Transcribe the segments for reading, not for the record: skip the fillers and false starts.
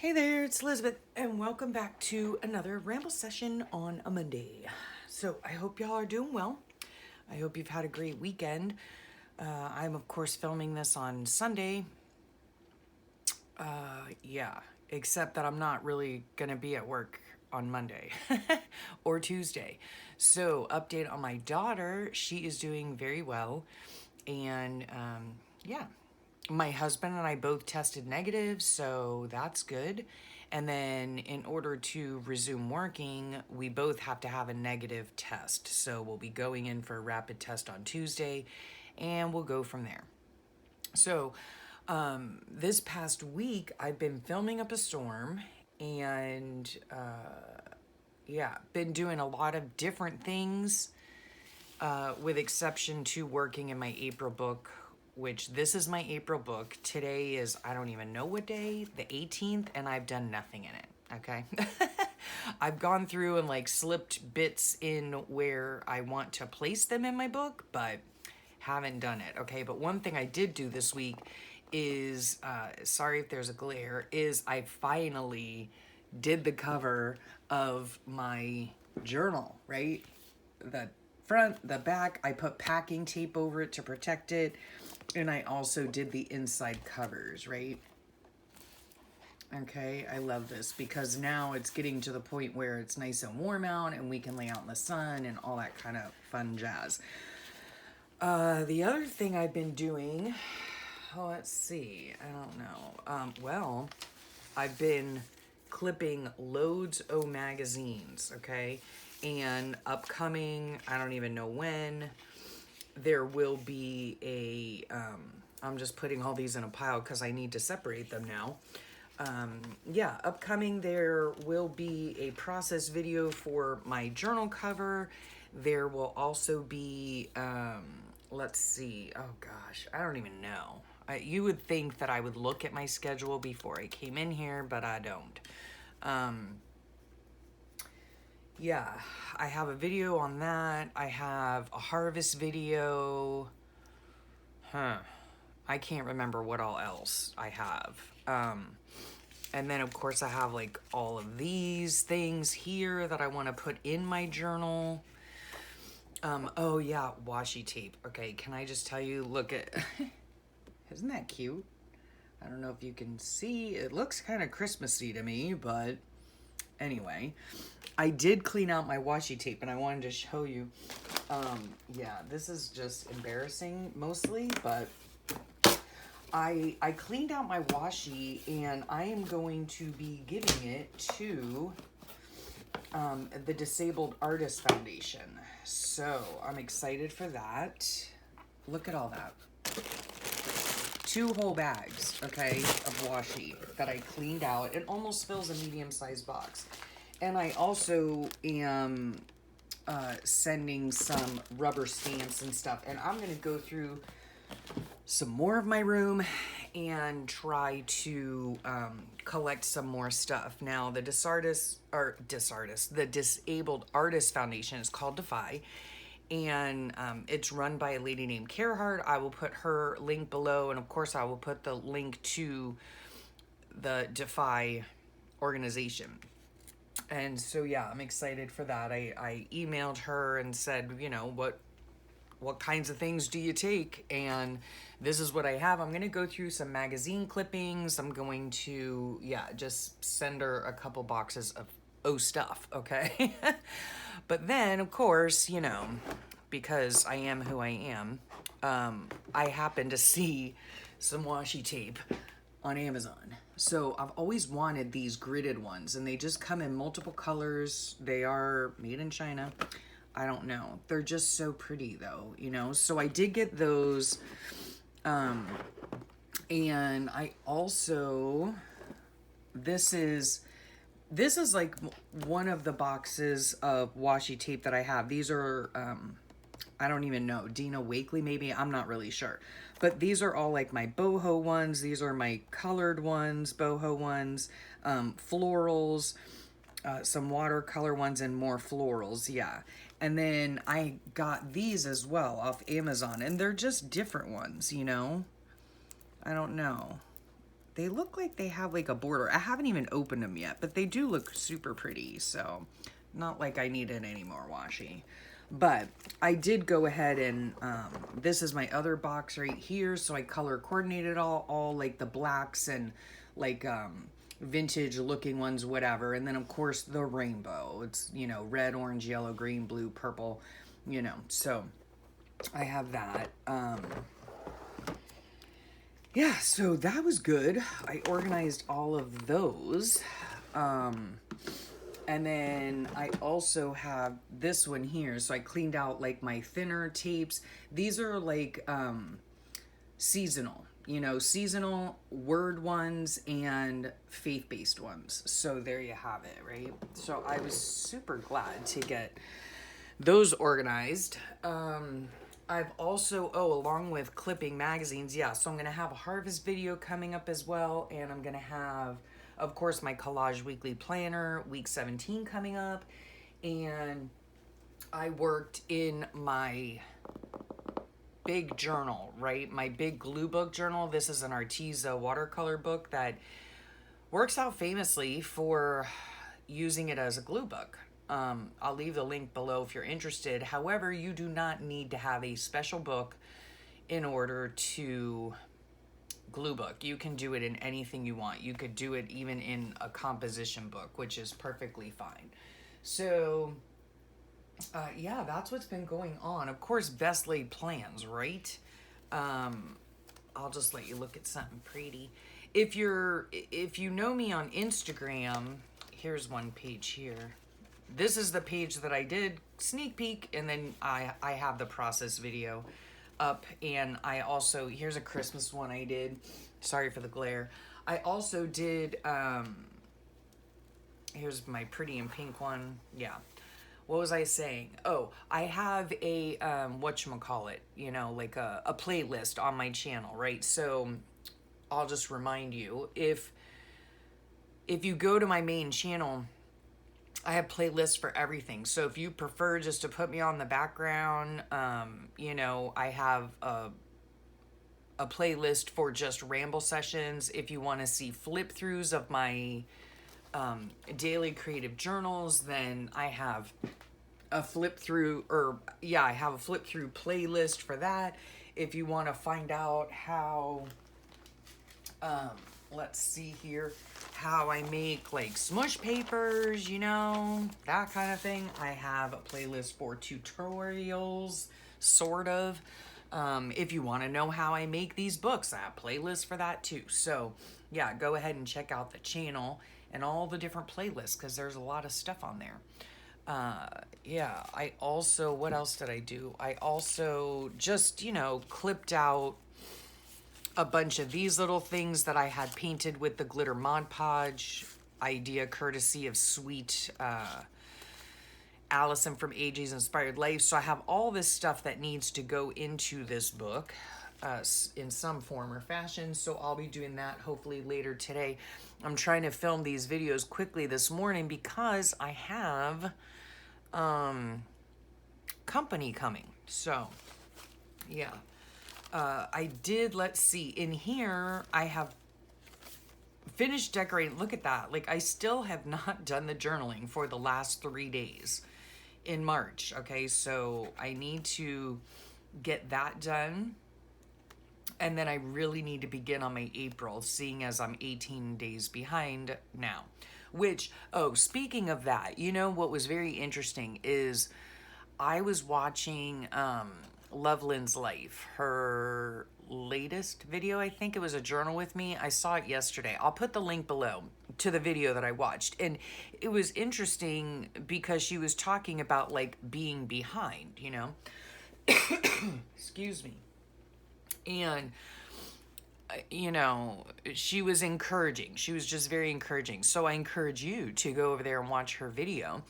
Hey there, it's Elizabeth, and welcome back to another ramble session on a Monday. So, I hope y'all are doing well. I hope you've had a great weekend. I'm, of course, filming this on Sunday. Yeah, except that I'm not really gonna be at work on Monday or Tuesday. So, update on my daughter, she is doing very well, and yeah, my husband and I both tested negative, so that's good. And then in order to resume working, we both have to have a negative test. So we'll be going in for a rapid test on Tuesday, and we'll go from there. So this past week, I've been filming up a storm, and yeah, been doing a lot of different things, with exception to working in my April book, which this is my April book. Today is, I don't even know what day, the 18th, and I've done nothing in it, okay? I've gone through and like slipped bits in where I want to place them in my book, but haven't done it, okay? But one thing I did do this week is, sorry if there's a glare, is I finally did the cover of my journal, right? The front, the back, I put packing tape over it to protect it. And I also did the inside covers, right? Okay, I love this because now it's getting to the point where it's nice and warm out and we can lay out in the sun and all that kind of fun jazz. The other thing I've been doing, let's see, I don't know. Well, I've been clipping loads of magazines, okay? And upcoming, I don't even know when, there will be a, I'm just putting all these in a pile because I need to separate them now. Yeah, upcoming there will be a process video for my journal cover. There will also be, let's see, oh gosh, I don't even know. You would think that I would look at my schedule before I came in here, but I don't. Yeah, I have a video on that. I have a harvest video. I can't remember what all else I have. And then of course I have like all of these things here that I want to put in my journal. Oh yeah, washi tape. Okay, can I just tell you, look at, isn't that cute? I don't know if you can see, it looks kind of Christmassy to me, but anyway, I did clean out my washi tape and I wanted to show you. Yeah, this is just embarrassing mostly, but I cleaned out my washi and I am going to be giving it to the Disabled Artist Foundation. So I'm excited for that. Look at all that. 2 whole bags, okay, of washi that I cleaned out. It almost fills a medium-sized box. And I also am sending some rubber stamps and stuff. And I'm going to go through some more of my room and try to collect some more stuff. Now, the the Disabled Artist Foundation is called Defy. And it's run by a lady named Carehart. I will put her link below, and of course I will put the link to the Defy organization. And so yeah, I'm excited for that. I emailed her and said, you know, what kinds of things do you take? And this is what I have. I'm going to go through some magazine clippings. I'm going to, yeah, just send her a couple boxes of stuff, okay? But then, of course, you know, because I am who I am, I happen to see some washi tape on Amazon. So I've always wanted these gridded ones, and they just come in multiple colors. They are made in China. I don't know. They're just so pretty though, you know? So I did get those. And I also, this is like one of the boxes of washi tape that I have. These are, I don't even know, Dina Wakely maybe, I'm not really sure. But these are all like my boho ones. These are my colored ones, boho ones, florals, some watercolor ones, and more florals, yeah. And then I got these as well off Amazon, and they're just different ones, you know? I don't know. they look like they have like a border. I haven't even opened them yet, but they do look super pretty. So not like I needed any more washi. But I did go ahead and, this is my other box right here. So I color coordinated all like the blacks and like, vintage looking ones, whatever. And then of course the rainbow. It's, you know, red, orange, yellow, green, blue, purple, you know. So I have that. Yeah, so that was good. I organized all of those. And then I also have this one here. So I cleaned out like my thinner tapes. These are like seasonal, you know, seasonal word ones and faith-based ones. So there you have it, right? So I was super glad to get those organized. I've also, along with clipping magazines, yeah, so I'm going to have a harvest video coming up as well, and I'm going to have, of course, my collage weekly planner, week 17 coming up, and I worked in my big journal, right? My big glue book journal. This is an ARTEZA watercolor book that works out famously for using it as a glue book. I'll leave the link below if you're interested. However, you do not need to have a special book in order to glue book. You can do it in anything you want. You could do it even in a composition book, which is perfectly fine. So, yeah, that's what's been going on. Of course, best laid plans, right? I'll just let you look at something pretty. If you know me on Instagram, here's one page here. This is the page that I did sneak peek, and then I have the process video up, and I also, here's a Christmas one I did. Sorry for the glare. I also did, here's my pretty and pink one. Yeah. What was I saying? Oh, I have a, whatchamacallit, you know, like a playlist on my channel, right? So I'll just remind you, if you go to my main channel, I have playlists for everything. So if you prefer just to put me on the background, you know, I have a playlist for just ramble sessions. If you want to see flip throughs of my daily creative journals, then I have a flip through, I have a flip through playlist for that. If you want to find out how, let's see here, how I make like smush papers, you know, that kind of thing, I have a playlist for tutorials, sort of. If you want to know how I make these books, I have playlists for that too. So yeah, go ahead and check out the channel and all the different playlists, because there's a lot of stuff on there. Yeah, I also, what else did I do? I also just, you know, clipped out a bunch of these little things that I had painted with the glitter Mod Podge, idea courtesy of sweet Allison from AJ's Inspired Life. So I have all this stuff that needs to go into this book in some form or fashion. So I'll be doing that hopefully later today. I'm trying to film these videos quickly this morning because I have company coming. So yeah. I did, let's see, in here, I have finished decorating. Look at that. Like, I still have not done the journaling for the last 3 days in March. Okay, so I need to get that done. And then I really need to begin on my April, seeing as I'm 18 days behind now. Which, speaking of that, you know, what was very interesting is I was watching, Loveland's Life, her latest video. I think it was a journal with me. I saw it yesterday. I'll put the link below to the video that I watched. And it was interesting because she was talking about like being behind, you know, excuse me. And, you know, she was encouraging. She was just very encouraging. So I encourage you to go over there and watch her video.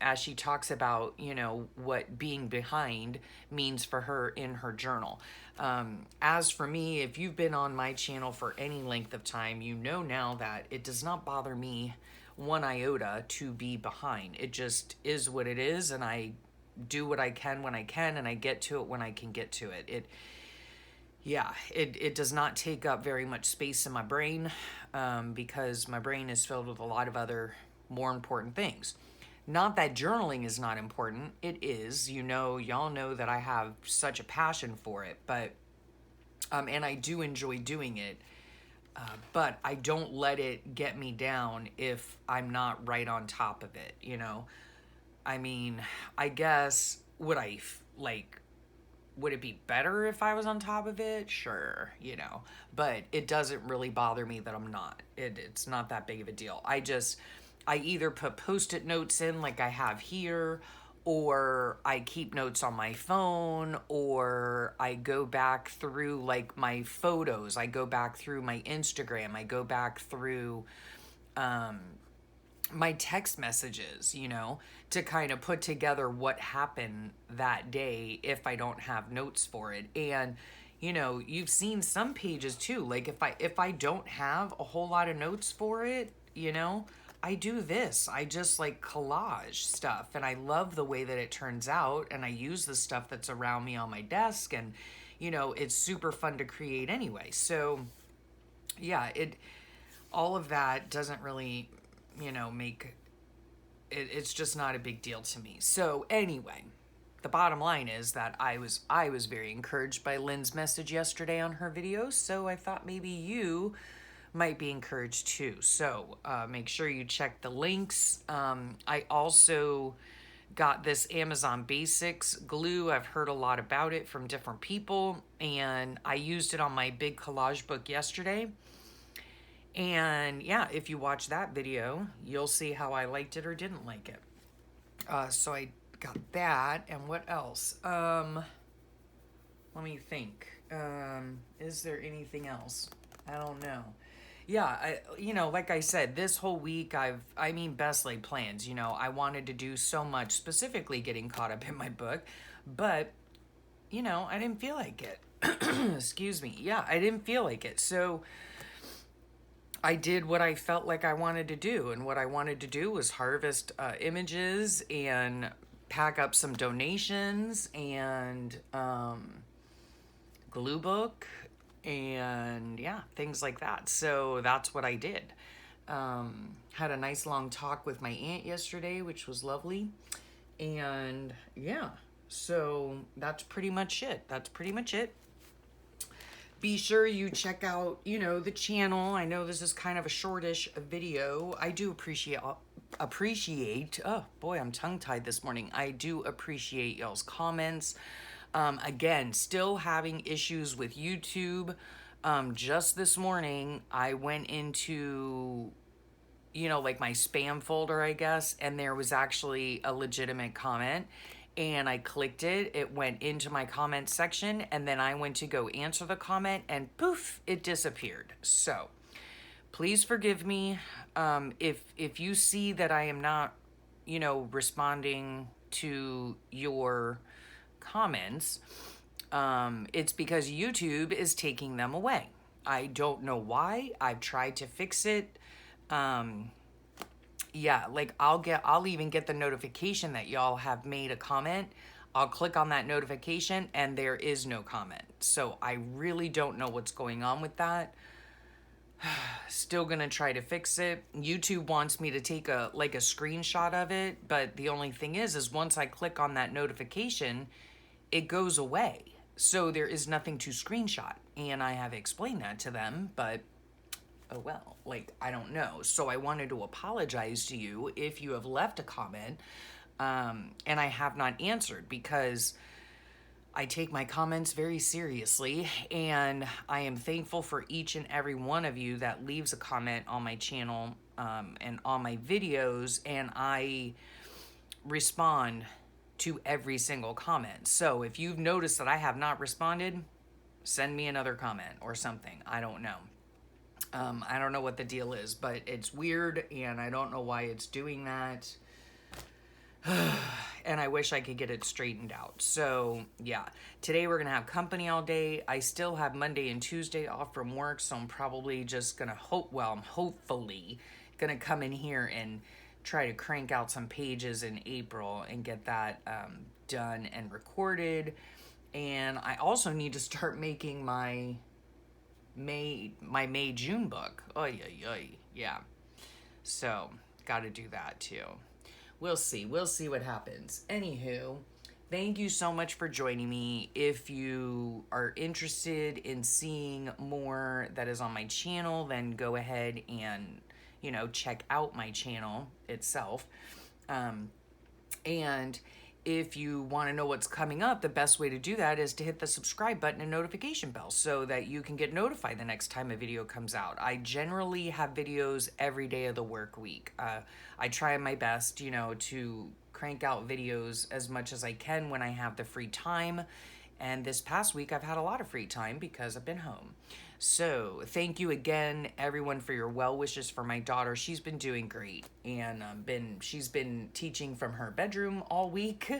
As she talks about, you know, what being behind means for her in her journal. As for me, if you've been on my channel for any length of time, you know now that it does not bother me one iota to be behind. It just is what it is, and I do what I can when I can, and I get to it when I can get to it. Yeah, it does not take up very much space in my brain, because my brain is filled with a lot of other more important things. Not that journaling is not important. It is. Y'all know that I have such a passion for it, but and I do enjoy doing it. But I don't let it get me down if I'm not right on top of it. I mean, I guess would it be better if I was on top of it? Sure. But it doesn't really bother me that I'm not. It's not that big of a deal. I either put post-it notes in like I have here, or I keep notes on my phone, or I go back through like my photos. I go back through my Instagram. I go back through my text messages, to kind of put together what happened that day if I don't have notes for it. And you've seen some pages too. Like if I don't have a whole lot of notes for it, I do this. I just like collage stuff, and I love the way that it turns out, and I use the stuff that's around me on my desk, and it's super fun to create anyway. So yeah, it all of that doesn't really make it's just not a big deal to me. So anyway, the bottom line is that I was very encouraged by Lynn's message yesterday on her video, so I thought maybe you might be encouraged too. So make sure you check the links. I also got this Amazon Basics glue. I've heard a lot about it from different people, and I used it on my big collage book yesterday. And yeah, if you watch that video, you'll see how I liked it or didn't like it. So I got that, and what else? Let me think. Is there anything else? I don't know. Yeah, like I said, this whole week best laid plans. I wanted to do so much, specifically getting caught up in my book, but I didn't feel like it. Excuse me. Yeah, I didn't feel like it. So I did what I felt like I wanted to do, and what I wanted to do was harvest images and pack up some donations and glue book and yeah, things like that. So that's what I did. Had a nice long talk with my aunt yesterday, which was lovely. And yeah, so that's pretty much it. Be sure you check out, the channel. I know this is kind of a shortish video. I do appreciate, oh boy, I'm tongue-tied this morning. I do appreciate y'all's comments. Again, still having issues with YouTube. Just this morning, I went into, like my spam folder, I guess, and there was actually a legitimate comment. And I clicked it, it went into my comment section, and then I went to go answer the comment, and poof, it disappeared. So please forgive me. If you see that I am not, responding to your comments, it's because YouTube is taking them away. I don't know why. I've tried to fix it. Yeah, like I'll even get the notification that y'all have made a comment. I'll click on that notification and there is no comment. So I really don't know what's going on with that. Still gonna try to fix it. YouTube wants me to take a screenshot of it, but the only thing is once I click on that notification, it goes away. So there is nothing to screenshot. And I have explained that to them, but oh well, I don't know. So I wanted to apologize to you if you have left a comment, and I have not answered, because I take my comments very seriously, and I am thankful for each and every one of you that leaves a comment on my channel, and on my videos, and I respond to every single comment. So if you've noticed that I have not responded, send me another comment or something. I don't know. I don't know what the deal is, but it's weird, and I don't know why it's doing that. And I wish I could get it straightened out. So, yeah. Today we're going to have company all day. I still have Monday and Tuesday off from work, so I'm probably just going to I'm hopefully going to come in here and try to crank out some pages in April and get that done and recorded. And I also need to start making my May-June book. Oy, oy, oy. Yeah. So, got to do that too. We'll see. We'll see what happens. Anywho, thank you so much for joining me. If you are interested in seeing more that is on my channel, then go ahead and, check out my channel itself. And if you want to know what's coming up, the best way to do that is to hit the subscribe button and notification bell so that you can get notified the next time a video comes out. I generally have videos every day of the work week. I try my best, to crank out videos as much as I can when I have the free time. And this past week, I've had a lot of free time because I've been home. So thank you again, everyone, for your well wishes for my daughter. She's been doing great, and she's been teaching from her bedroom all week,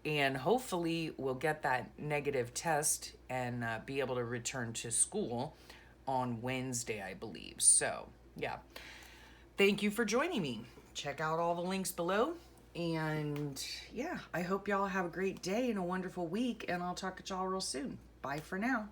and hopefully we'll get that negative test and be able to return to school on Wednesday, I believe. So yeah, thank you for joining me. Check out all the links below. And yeah, I hope y'all have a great day and a wonderful week, and I'll talk to y'all real soon. Bye for now.